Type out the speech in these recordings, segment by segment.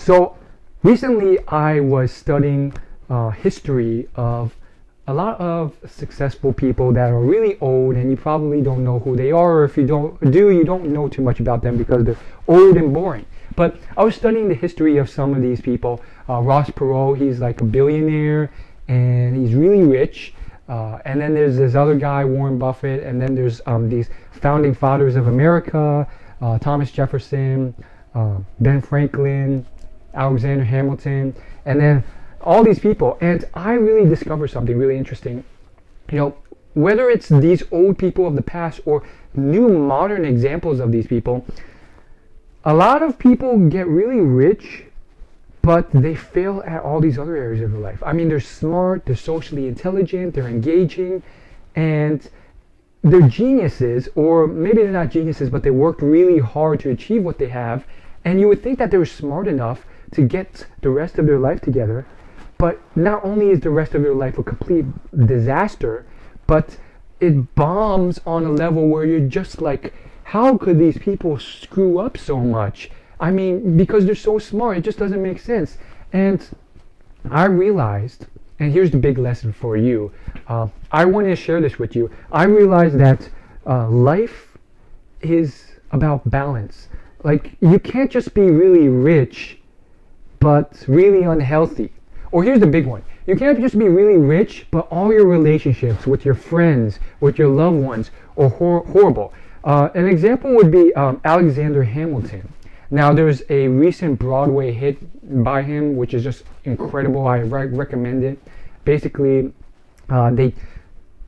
So recently I was studying history of a lot of successful people that are really old, and you probably don't know who they are, or if you you don't know too much about them because they're old and boring. But I was studying the history of some of these people. Ross Perot, he's like a billionaire and he's really rich. And then there's this other guy, Warren Buffett, and then there's these founding fathers of America, Thomas Jefferson, Ben Franklin, Alexander Hamilton, and then all these people. And I really discovered something really interesting. Whether it's these old people of the past or new modern examples of these people, a lot of people get really rich, but they fail at all these other areas of their life. I mean, they're smart, they're socially intelligent, they're engaging, and they're geniuses, or maybe they're not geniuses, but they worked really hard to achieve what they have, and you would think that they were smart enough to get the rest of their life together, but not only is the rest of their life a complete disaster, but it bombs on a level where you're just like, how could these people screw up so much? I mean, because they're so smart, it just doesn't make sense. And I realized, and here's the big lesson for you, I want to share this with you. I realized that life is about balance. Like, you can't just be really rich, but really unhealthy. Or here's the big one. You can't just be really rich, but all your relationships with your friends, with your loved ones, are horrible. An example would be Alexander Hamilton. Now, there's a recent Broadway hit by him, which is just incredible. I recommend it. Basically, they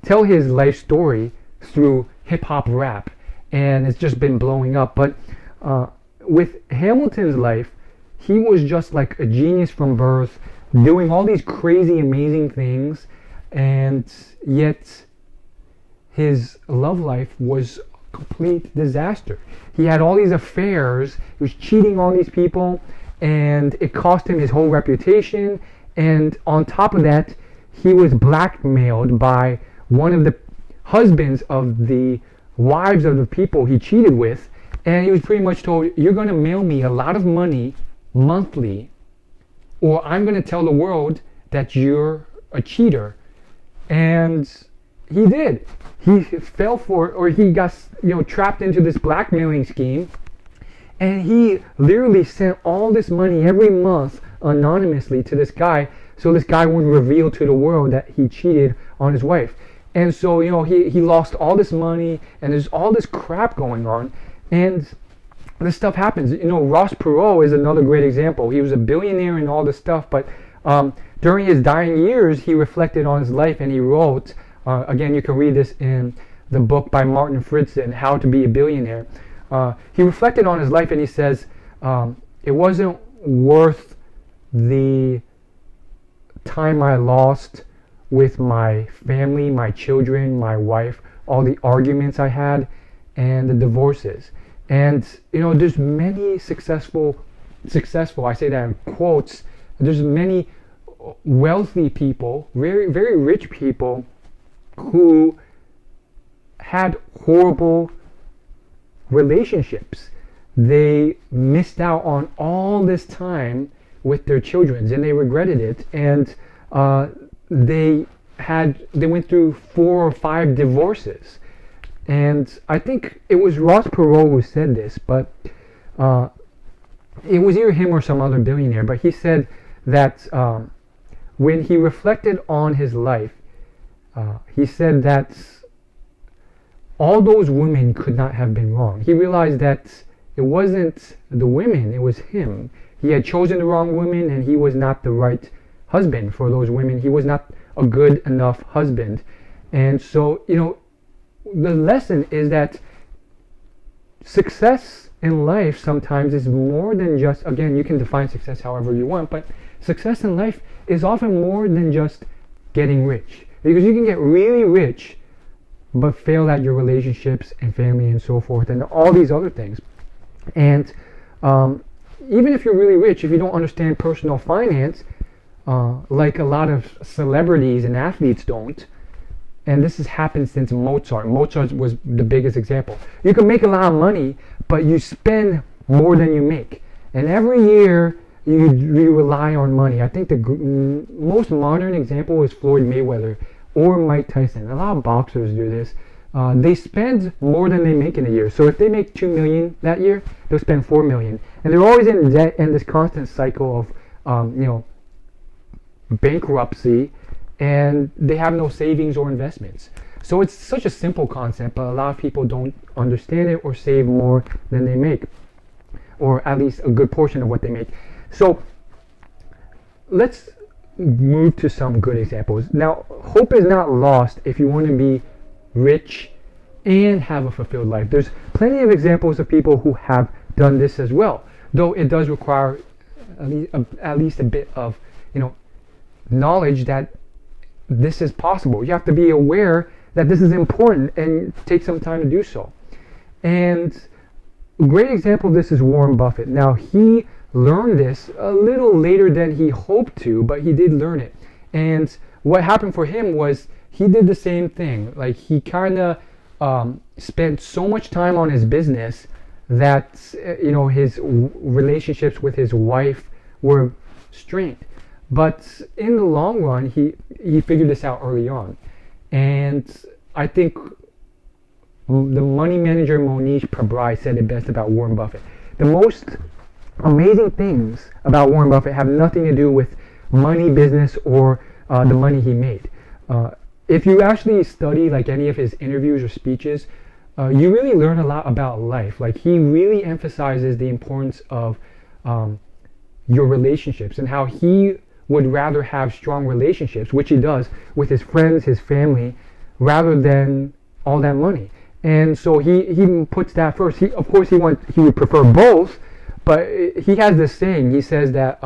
tell his life story through hip-hop rap, and it's just been blowing up. But with Hamilton's life, he was just like a genius from birth, doing all these crazy, amazing things, and yet his love life was complete disaster. He had all these affairs, he was cheating on these people, and it cost him his whole reputation. And on top of that, he was blackmailed by one of the husbands of the wives of the people he cheated with, and he was pretty much told, you're going to mail me a lot of money monthly, or I'm going to tell the world that you're a cheater. And he did. He fell for it, or he got trapped into this blackmailing scheme, and he literally sent all this money every month anonymously to this guy, so this guy wouldn't reveal to the world that he cheated on his wife. And so he lost all this money, and there's all this crap going on, and this stuff happens. Ross Perot is another great example. He was a billionaire and all this stuff, but during his dying years, he reflected on his life, and he wrote, again, you can read this in the book by Martin Fritzen, How to Be a Billionaire. He reflected on his life, and he says, it wasn't worth the time I lost with my family, my children, my wife, all the arguments I had, and the divorces. And there's many successful, I say that in quotes, there's many wealthy people, very, very rich people, who had horrible relationships. They missed out on all this time with their children, and they regretted it. And they went through 4 or 5 divorces. And I think it was Ross Perot who said this, but it was either him or some other billionaire. But he said that when he reflected on his life, he said that all those women could not have been wrong. He realized that it wasn't the women, it was him. He had chosen the wrong women, and he was not the right husband for those women. He was not a good enough husband. And so, the lesson is that success in life sometimes is more than just, again, you can define success however you want, but success in life is often more than just getting rich. Because you can get really rich, but fail at your relationships and family and so forth and all these other things. And even if you're really rich, if you don't understand personal finance, like a lot of celebrities and athletes don't, and this has happened since Mozart. Mozart was the biggest example. You can make a lot of money, but you spend more than you make. And every year, you rely on money. I think the most modern example is Floyd Mayweather or Mike Tyson. A lot of boxers do this. They spend more than they make in a year. So if they make $2 million that year, they'll spend $4 million, and they're always in debt and this constant cycle of bankruptcy, and they have no savings or investments. So it's such a simple concept, but a lot of people don't understand it or save more than they make, or at least a good portion of what they make. So let's move to some good examples. Now, hope is not lost if you want to be rich and have a fulfilled life. There's plenty of examples of people who have done this as well, though it does require at least a bit of knowledge that this is possible. You have to be aware that this is important and take some time to do so. And a great example of this is Warren Buffett. Now, he learned this a little later than he hoped to, but he did learn it. And what happened for him was he did the same thing. Like, he kind of spent so much time on his business that his relationships with his wife were strained. But in the long run, he figured this out early on. And I think the money manager Monish Pabrai said it best about Warren Buffett. The most amazing things about Warren Buffett have nothing to do with money, business, or the money he made. If you actually study like any of his interviews or speeches, you really learn a lot about life. Like, he really emphasizes the importance of your relationships and how he would rather have strong relationships, which he does, with his friends, his family, rather than all that money. And so he puts that first. He would prefer both, but he has this saying. He says that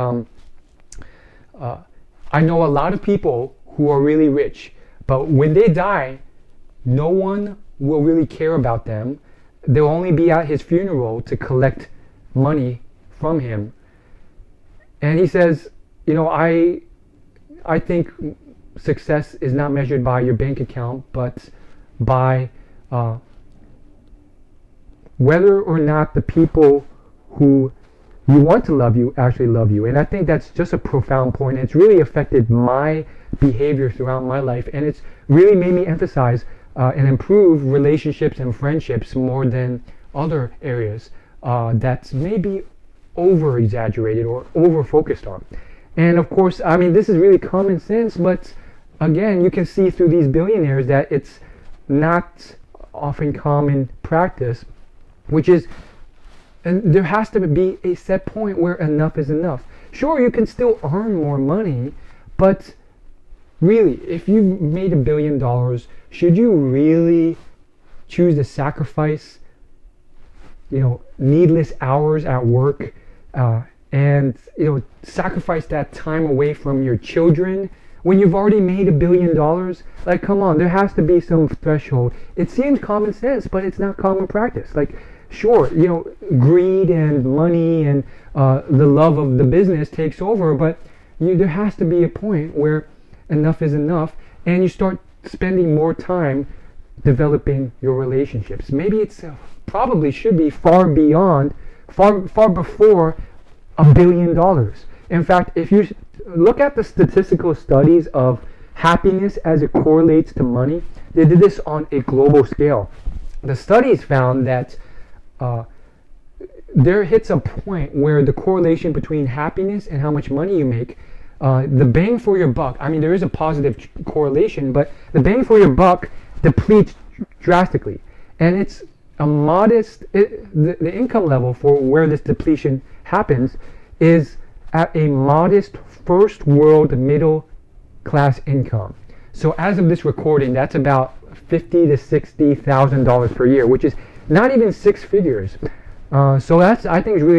I know a lot of people who are really rich, but when they die, no one will really care about them. They'll only be at his funeral to collect money from him. And he says, I think success is not measured by your bank account, but by whether or not the people who you want to love you actually love you. And I think that's just a profound point. It's really affected my behavior throughout my life, and it's really made me emphasize and improve relationships and friendships more than other areas that's maybe over exaggerated or over focused on. And of course, I mean, this is really common sense, but again, you can see through these billionaires that it's not often common practice, which is, and there has to be a set point where enough is enough. Sure, you can still earn more money, but really, if you made $1 billion, should you really choose to sacrifice, needless hours at work, and sacrifice that time away from your children when you've already made $1 billion? Like, come on, there has to be some threshold. It seems common sense, but it's not common practice. Like, sure, greed and money and the love of the business takes over, but there has to be a point where enough is enough, and you start spending more time developing your relationships. Maybe it's probably should be far before $1 billion. In fact, if you look at the statistical studies of happiness as it correlates to money, they did this on a global scale. The studies found that there hits a point where the correlation between happiness and how much money you make, the bang for your buck, I mean, there is a positive correlation, but the bang for your buck depletes drastically. And it's a modest, the income level for where this depletion happens is at a modest first world middle class income. So as of this recording, that's about $50,000 to $60,000 per year, which is not even six figures. So that's, I think, is really